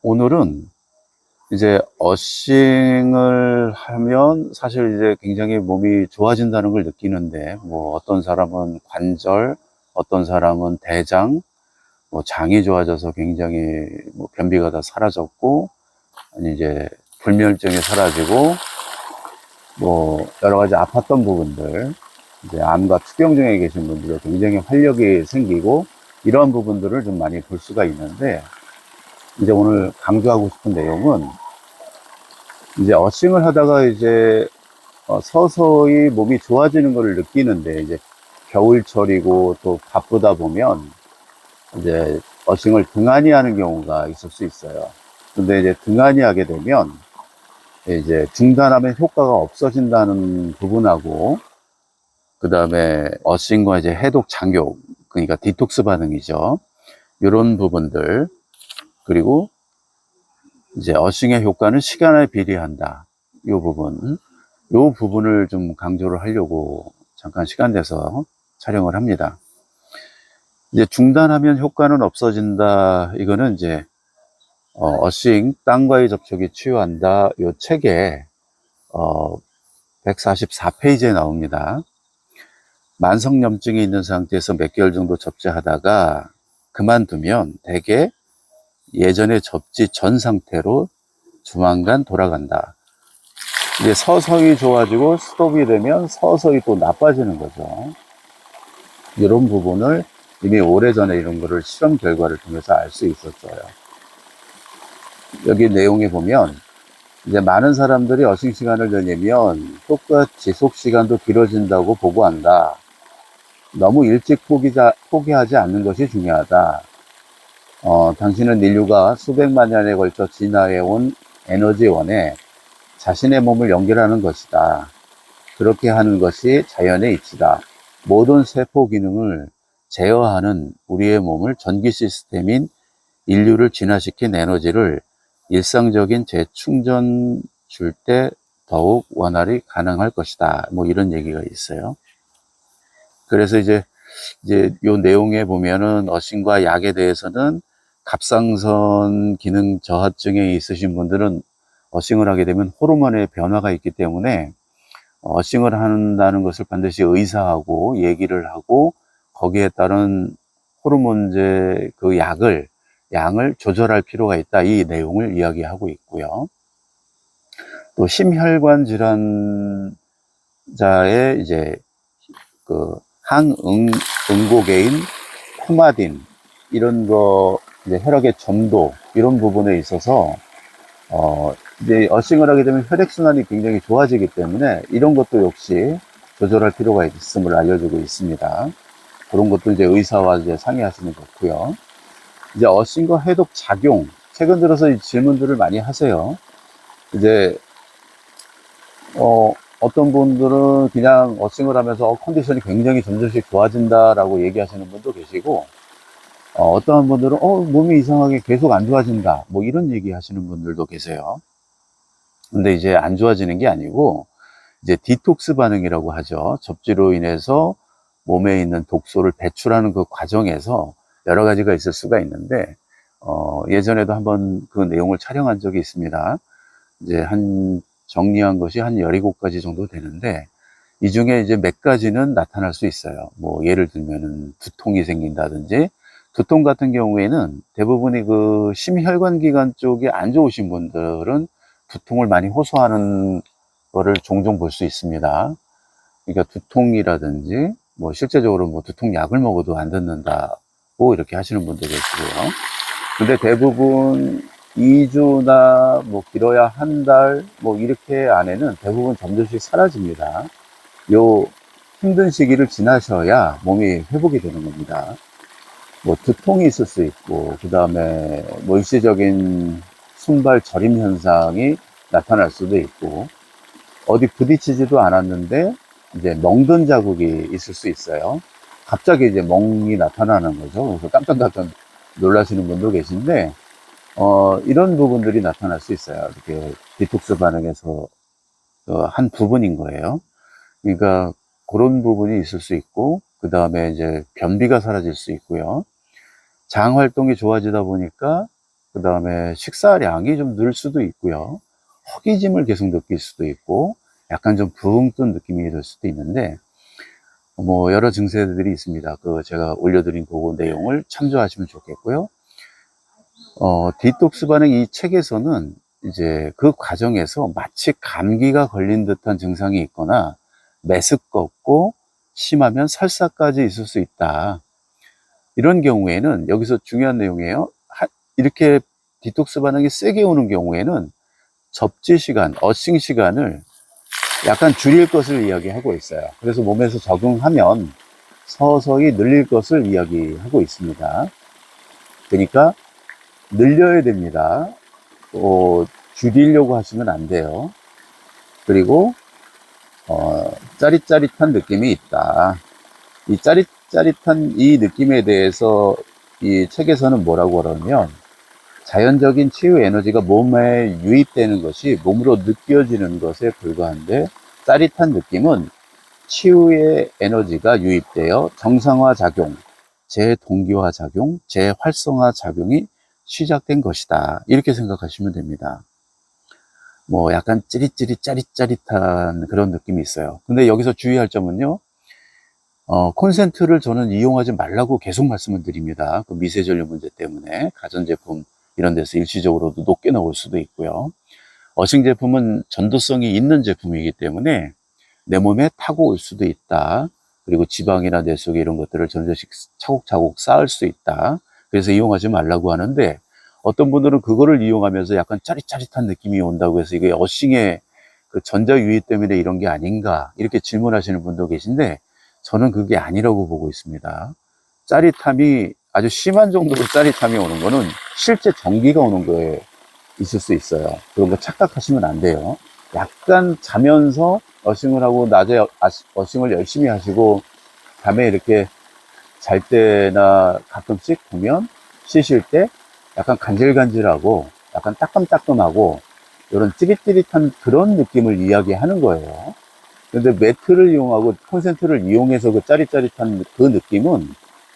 오늘은 이제 어싱을 하면 사실 이제 굉장히 몸이 좋아진다는 걸 느끼는데, 뭐 어떤 사람은 관절, 어떤 사람은 대장, 뭐 장이 좋아져서 굉장히 뭐 변비가 다 사라졌고, 아니 이제 불면증이 사라지고, 뭐 여러 가지 아팠던 부분들, 이제 암과 투병증에 계신 분들도 굉장히 활력이 생기고, 이러한 부분들을 좀 많이 볼 수가 있는데, 이제 오늘 강조하고 싶은 내용은 이제 어싱을 하다가 이제 서서히 몸이 좋아지는 것을 느끼는데, 이제 겨울철이고 또 바쁘다 보면 이제 어싱을 등한히 하는 경우가 있을 수 있어요. 근데 이제 등한히 하게 되면 이제 중단하면 효과가 없어진다는 부분하고, 그 다음에 어싱과 이제 해독 장욕, 그러니까 디톡스 반응이죠. 이런 부분들, 그리고 이제 어싱의 효과는 시간에 비례한다. 이 부분을 좀 강조를 하려고 잠깐 시간 내서 촬영을 합니다. 이제 중단하면 효과는 없어진다. 이거는 이제 어싱 땅과의 접촉이 치유한다. 이 책에 144페이지에 나옵니다. 만성염증이 있는 상태에서 몇 개월 정도 접지하다가 그만두면 대개 예전에 접지 전 상태로 조만간 돌아간다. 이제 서서히 좋아지고 스톱이 되면 서서히 또 나빠지는 거죠. 이런 부분을 이미 오래전에 이런 거를 실험 결과를 통해서 알 수 있었어요. 여기 내용에 보면 이제 많은 사람들이 어싱 시간을 늘리면 똑같이 지속 시간도 길어진다고 보고한다. 너무 일찍 포기하지 않는 것이 중요하다. 당신은 인류가 수백만 년에 걸쳐 진화해온 에너지원에 자신의 몸을 연결하는 것이다. 그렇게 하는 것이 자연의 이치다. 모든 세포 기능을 제어하는 우리의 몸을 전기 시스템인 인류를 진화시킨 에너지를 일상적인 재충전 줄 때 더욱 원활히 가능할 것이다. 뭐 이런 얘기가 있어요. 그래서 이제 요 내용에 보면은 어싱과 약에 대해서는 갑상선 기능 저하증에 있으신 분들은 어싱을 하게 되면 호르몬의 변화가 있기 때문에 어싱을 한다는 것을 반드시 의사하고 얘기를 하고 거기에 따른 호르몬제 그 양을 조절할 필요가 있다. 이 내용을 이야기하고 있고요. 또 심혈관 질환자의 이제 그 항응고개인 코마딘 이런 거 이제 혈액의 점도 이런 부분에 있어서 이제 어싱을 하게 되면 혈액순환이 굉장히 좋아지기 때문에 이런 것도 역시 조절할 필요가 있음을 알려주고 있습니다. 그런 것도 이제 의사와 이제 상의하시면 좋고요. 이제 어싱과 해독 작용, 최근 들어서 이 질문들을 많이 하세요. 이제 어떤 분들은 그냥 어싱을 하면서 컨디션이 굉장히 점점씩 좋아진다라고 얘기하시는 분도 계시고, 어떠한 분들은 몸이 이상하게 계속 안 좋아진다 뭐 이런 얘기 하시는 분들도 계세요. 근데 이제 안 좋아지는 게 아니고 이제 디톡스 반응이라고 하죠. 접지로 인해서 몸에 있는 독소를 배출하는 그 과정에서 여러 가지가 있을 수가 있는데, 예전에도 한번 그 내용을 촬영한 적이 있습니다. 이제 정리한 것이 한 17가지 정도 되는데, 이 중에 이제 몇 가지는 나타날 수 있어요. 뭐 예를 들면은 두통이 생긴다든지, 두통 같은 경우에는 대부분이 그 심혈관 기관 쪽이 안 좋으신 분들은 두통을 많이 호소하는 거를 종종 볼 수 있습니다. 그러니까 두통이라든지 뭐 실제적으로 뭐 두통 약을 먹어도 안 듣는다고 이렇게 하시는 분도 계시고요. 근데 대부분 2주나 뭐 길어야 한 달 뭐 이렇게 안에는 대부분 점점씩 사라집니다. 요 힘든 시기를 지나셔야 몸이 회복이 되는 겁니다. 뭐 두통이 있을 수 있고, 그 다음에 뭐 일시적인 순발 저림 현상이 나타날 수도 있고, 어디 부딪히지도 않았는데 이제 멍든 자국이 있을 수 있어요. 갑자기 이제 멍이 나타나는 거죠. 그래서 깜짝깜짝 놀라시는 분도 계신데, 이런 부분들이 나타날 수 있어요. 이렇게 디톡스 반응에서 한 부분인 거예요. 그러니까 그런 부분이 있을 수 있고, 그 다음에 이제 변비가 사라질 수 있고요. 장 활동이 좋아지다 보니까 그 다음에 식사량이 좀 늘 수도 있고요. 허기짐을 계속 느낄 수도 있고, 약간 좀 붕 뜬 느낌이 들 수도 있는데, 뭐, 여러 증세들이 있습니다. 제가 올려드린 그 내용을 참조하시면 좋겠고요. 디톡스 반응 이 책에서는 이제 그 과정에서 마치 감기가 걸린 듯한 증상이 있거나, 메스껍고, 심하면 설사까지 있을 수 있다. 이런 경우에는, 여기서 중요한 내용이에요. 이렇게 디톡스 반응이 세게 오는 경우에는 접지 시간, 어싱 시간을 약간 줄일 것을 이야기하고 있어요. 그래서 몸에서 적응하면 서서히 늘릴 것을 이야기하고 있습니다. 그러니까 늘려야 됩니다. 줄이려고 하시면 안 돼요. 그리고 짜릿짜릿한 느낌이 있다. 이 짜릿짜릿한 이 느낌에 대해서 이 책에서는 뭐라고 그러냐면, 자연적인 치유 에너지가 몸에 유입되는 것이 몸으로 느껴지는 것에 불과한데, 짜릿한 느낌은 치유의 에너지가 유입되어 정상화 작용, 재동기화 작용, 재활성화 작용이 시작된 것이다. 이렇게 생각하시면 됩니다. 뭐 약간 찌릿찌릿 짜릿짜릿한 그런 느낌이 있어요. 근데 여기서 주의할 점은요, 콘센트를 저는 이용하지 말라고 계속 말씀을 드립니다. 그 미세전류 문제 때문에 가전제품 이런 데서 일시적으로도 높게 나올 수도 있고요. 어싱 제품은 전도성이 있는 제품이기 때문에 내 몸에 타고 올 수도 있다. 그리고 지방이나 뇌 속에 이런 것들을 전자식 차곡차곡 쌓을 수 있다. 그래서 이용하지 말라고 하는데, 어떤 분들은 그거를 이용하면서 약간 짜릿짜릿한 느낌이 온다고 해서 이게 어싱의 그 전자 유입 때문에 이런 게 아닌가, 이렇게 질문하시는 분도 계신데, 저는 그게 아니라고 보고 있습니다. 짜릿함이 아주 심한 정도로 짜릿함이 오는 거는 실제 전기가 오는 거에 있을 수 있어요. 그런 거 착각하시면 안 돼요. 약간 자면서 어싱을 하고 낮에 어싱을 열심히 하시고 밤에 이렇게 잘 때나 가끔씩 보면, 쉬실 때 약간 간질간질하고 약간 따끔따끔하고 이런 찌릿찌릿한 그런 느낌을 이야기하는 거예요. 근데 매트를 이용하고 콘센트를 이용해서 그 짜릿짜릿한 그 느낌은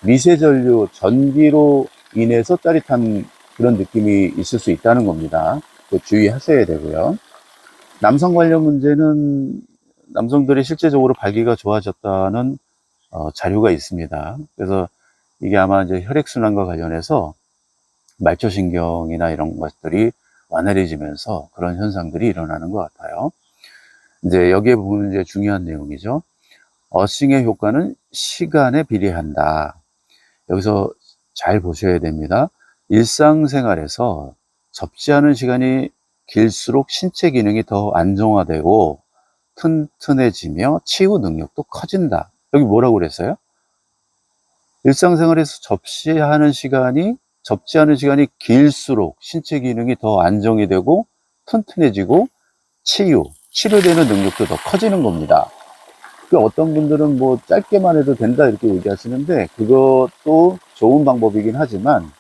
미세전류 전기로 인해서 짜릿한 그런 느낌이 있을 수 있다는 겁니다. 주의하셔야 되고요. 남성 관련 문제는 남성들이 실제적으로 발기가 좋아졌다는 자료가 있습니다. 그래서 이게 아마 이제 혈액순환과 관련해서 말초신경이나 이런 것들이 완활해지면서 그런 현상들이 일어나는 것 같아요. 이제 여기에 보면 이제 중요한 내용이죠. 어싱의 효과는 시간에 비례한다. 여기서 잘 보셔야 됩니다. 일상생활에서 접지하는 시간이 길수록 신체 기능이 더 안정화되고 튼튼해지며 치유 능력도 커진다. 여기 뭐라고 그랬어요? 일상생활에서 접지하는 시간이 길수록 신체 기능이 더 안정이 되고 튼튼해지고 치료되는 능력도 더 커지는 겁니다. 어떤 분들은 뭐 짧게만 해도 된다 이렇게 얘기하시는데, 그것도 좋은 방법이긴 하지만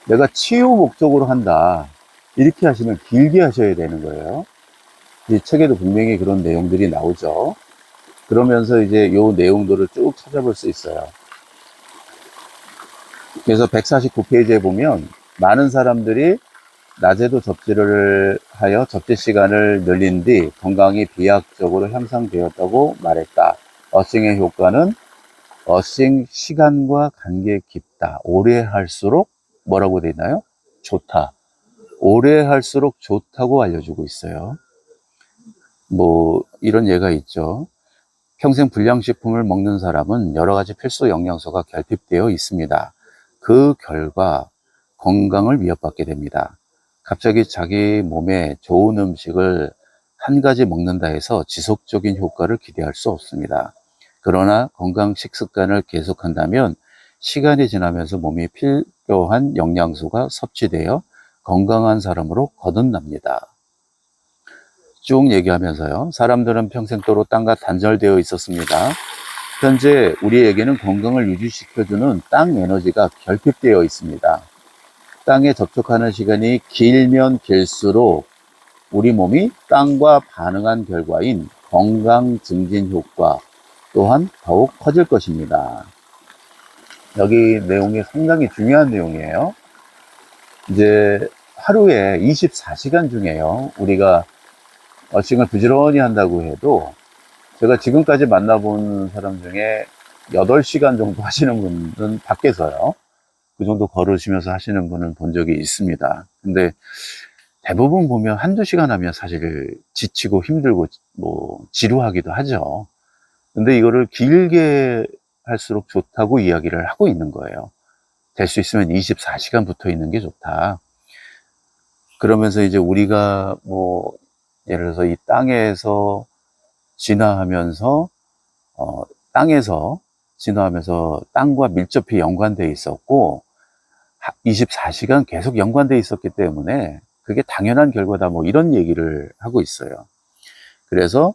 내가 치유 목적으로 한다 이렇게 하시면 길게 하셔야 되는 거예요. 이 책에도 분명히 그런 내용들이 나오죠. 그러면서 이제 요 내용들을 쭉 찾아볼 수 있어요. 그래서 149페이지에 보면, 많은 사람들이 낮에도 접지를 하여 접지 시간을 늘린 뒤 건강이 비약적으로 향상되었다고 말했다. 어싱의 효과는 어싱 시간과 관계 깊다. 오래 할수록 뭐라고 되어 있나요? 좋다. 오래 할수록 좋다고 알려주고 있어요. 뭐 이런 예가 있죠. 평생 불량식품을 먹는 사람은 여러 가지 필수 영양소가 결핍되어 있습니다. 그 결과 건강을 위협받게 됩니다. 갑자기 자기 몸에 좋은 음식을 한 가지 먹는다 해서 지속적인 효과를 기대할 수 없습니다. 그러나 건강 식습관을 계속한다면 시간이 지나면서 몸에 필요한 영양소가 섭취되어 건강한 사람으로 거듭납니다. 쭉 얘기하면서요. 사람들은 평생도록 땅과 단절되어 있었습니다. 현재 우리에게는 건강을 유지시켜주는 땅 에너지가 결핍되어 있습니다. 땅에 접촉하는 시간이 길면 길수록 우리 몸이 땅과 반응한 결과인 건강 증진 효과 또한 더욱 커질 것입니다. 여기 내용이 상당히 중요한 내용이에요. 이제 하루에 24시간 중에요. 우리가 어싱을 부지런히 한다고 해도 제가 지금까지 만나본 사람 중에 8시간 정도 하시는 분은 밖에서요. 그 정도 걸으시면서 하시는 분은 본 적이 있습니다. 근데 대부분 보면 한두 시간 하면 사실 지치고 힘들고 뭐 지루하기도 하죠. 근데 이거를 길게 할수록 좋다고 이야기를 하고 있는 거예요. 될 수 있으면 24시간 붙어 있는 게 좋다. 그러면서 이제 우리가 뭐 예를 들어서 이 땅에서 진화하면서 땅에서 진화하면서 땅과 밀접히 연관돼 있었고 24시간 계속 연관돼 있었기 때문에 그게 당연한 결과다 뭐 이런 얘기를 하고 있어요. 그래서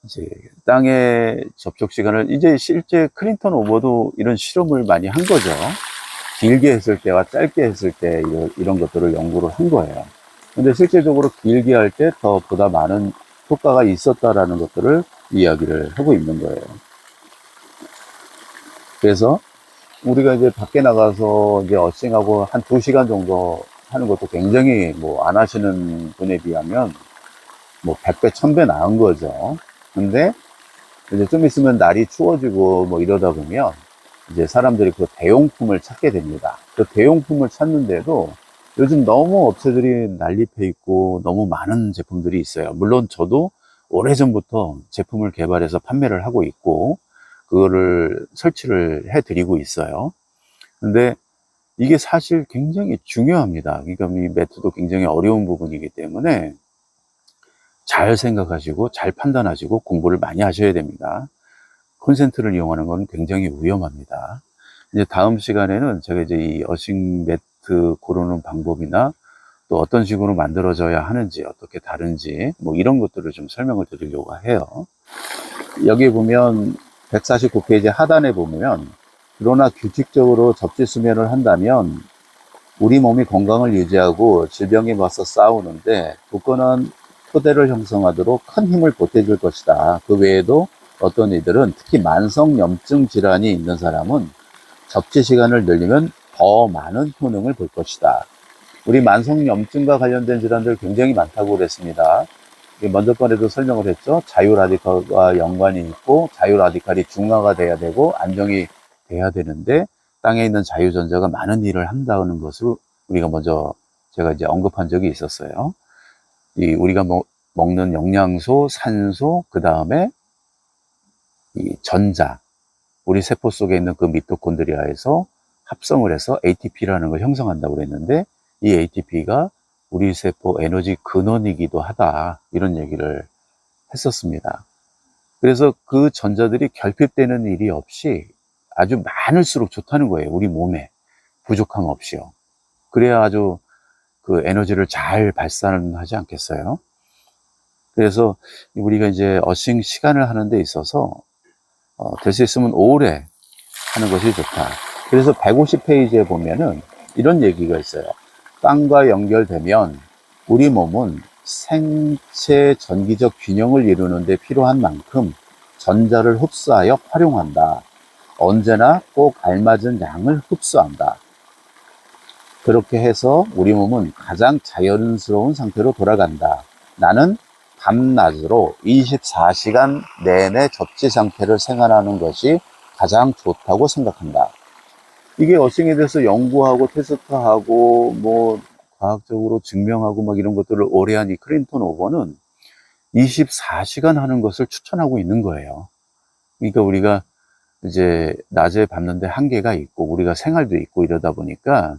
이제 땅의 접촉 시간을 이제 실제 클린턴 오버도 이런 실험을 많이 한 거죠. 길게 했을 때와 짧게 했을 때 이런 것들을 연구를 한 거예요. 근데 실제적으로 길게 할 때 더 보다 많은 효과가 있었다라는 것들을 이야기를 하고 있는 거예요. 그래서 우리가 이제 밖에 나가서 이제 어싱하고 한 2시간 정도 하는 것도 굉장히 뭐 안 하시는 분에 비하면 뭐 100배, 1000배 나은 거죠. 근데 이제 좀 있으면 날이 추워지고 뭐 이러다 보면 이제 사람들이 그 대용품을 찾게 됩니다. 그 대용품을 찾는데도 요즘 너무 업체들이 난립해 있고 너무 많은 제품들이 있어요. 물론 저도 오래전부터 제품을 개발해서 판매를 하고 있고 그거를 설치를 해 드리고 있어요. 근데 이게 사실 굉장히 중요합니다. 그러니까 이 매트도 굉장히 어려운 부분이기 때문에 잘 생각하시고 잘 판단하시고 공부를 많이 하셔야 됩니다. 콘센트를 이용하는 건 굉장히 위험합니다. 이제 다음 시간에는 제가 이제 이 어싱 매트 고르는 방법이나 또 어떤 식으로 만들어져야 하는지 어떻게 다른지 뭐 이런 것들을 좀 설명을 드리려고 해요. 여기 보면 149페이지 하단에 보면 그러나 규칙적으로 접지 수면을 한다면 우리 몸이 건강을 유지하고 질병에 맞서 싸우는데 굳건한 토대를 형성하도록 큰 힘을 보태줄 것이다. 그 외에도 어떤 이들은 특히 만성염증 질환이 있는 사람은 접지 시간을 늘리면 더 많은 효능을 볼 것이다. 우리 만성염증과 관련된 질환들 굉장히 많다고 그랬습니다. 먼저 번에도 설명을 했죠. 자유라디칼과 연관이 있고 자유라디칼이 중화가 돼야 되고 안정이 돼야 되는데 땅에 있는 자유전자가 많은 일을 한다는 것을 우리가 먼저 제가 이제 언급한 적이 있었어요. 우리가 먹는 영양소, 산소, 그 다음에 이 전자, 우리 세포 속에 있는 그 미토콘드리아에서 합성을 해서 ATP라는 걸 형성한다고 그랬는데 이 ATP가 우리 세포 에너지 근원이기도 하다 이런 얘기를 했었습니다. 그래서 그 전자들이 결핍되는 일이 없이 아주 많을수록 좋다는 거예요. 우리 몸에 부족함 없이요. 그래야 아주 그 에너지를 잘 발산하지 않겠어요? 그래서 우리가 이제 어싱 시간을 하는 데 있어서 될 수 있으면 오래 하는 것이 좋다. 그래서 150페이지에 보면은 이런 얘기가 있어요. 땅과 연결되면 우리 몸은 생체 전기적 균형을 이루는 데 필요한 만큼 전자를 흡수하여 활용한다. 언제나 꼭 알맞은 양을 흡수한다. 그렇게 해서 우리 몸은 가장 자연스러운 상태로 돌아간다. 나는 밤낮으로 24시간 내내 접지 상태를 생활하는 것이 가장 좋다고 생각한다. 이게 어싱에 대해서 연구하고 테스트하고 뭐 과학적으로 증명하고 막 이런 것들을 오래 한 이 클린턴 오버는 24시간 하는 것을 추천하고 있는 거예요. 그러니까 우리가 이제 낮에 밟는데 한계가 있고 우리가 생활도 있고 이러다 보니까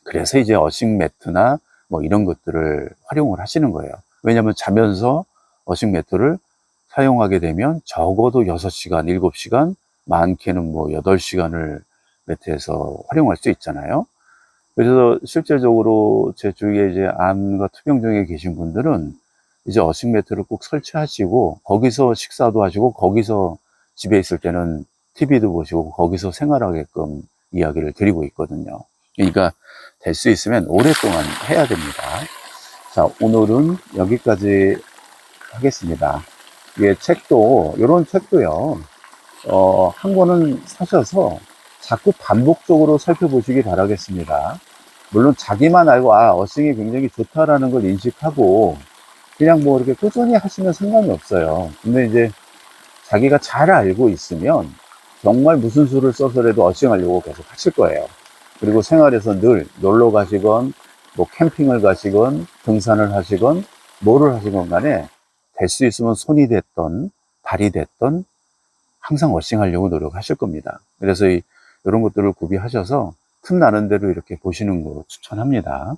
그래서 이제 어싱 매트나 뭐 이런 것들을 활용을 하시는 거예요. 왜냐하면 자면서 어싱 매트를 사용하게 되면 적어도 6시간, 7시간, 많게는 뭐 8시간을 매트에서 활용할 수 있잖아요. 그래서 실제적으로 제 주위에 이제 암과 투병증에 계신 분들은 이제 어싱 매트를 꼭 설치하시고 거기서 식사도 하시고 거기서 집에 있을 때는 TV도 보시고 거기서 생활하게끔 이야기를 드리고 있거든요. 그러니까 될 수 있으면 오랫동안 해야 됩니다. 자, 오늘은 여기까지 하겠습니다. 이게 책도, 이런 책도요, 한 권은 사셔서 자꾸 반복적으로 살펴보시기 바라겠습니다. 물론 자기만 알고, 아, 어싱이 굉장히 좋다라는 걸 인식하고, 그냥 뭐 이렇게 꾸준히 하시면 상관이 없어요. 근데 이제 자기가 잘 알고 있으면, 정말 무슨 수를 써서라도 어싱하려고 계속 하실 거예요. 그리고 생활에서 늘 놀러 가시건, 뭐 캠핑을 가시건, 등산을 하시건, 뭐를 하시건 간에, 될 수 있으면 손이 됐던, 발이 됐던, 항상 워싱하려고 노력하실 겁니다. 그래서 이런 것들을 구비하셔서 틈나는 대로 이렇게 보시는 거 추천합니다.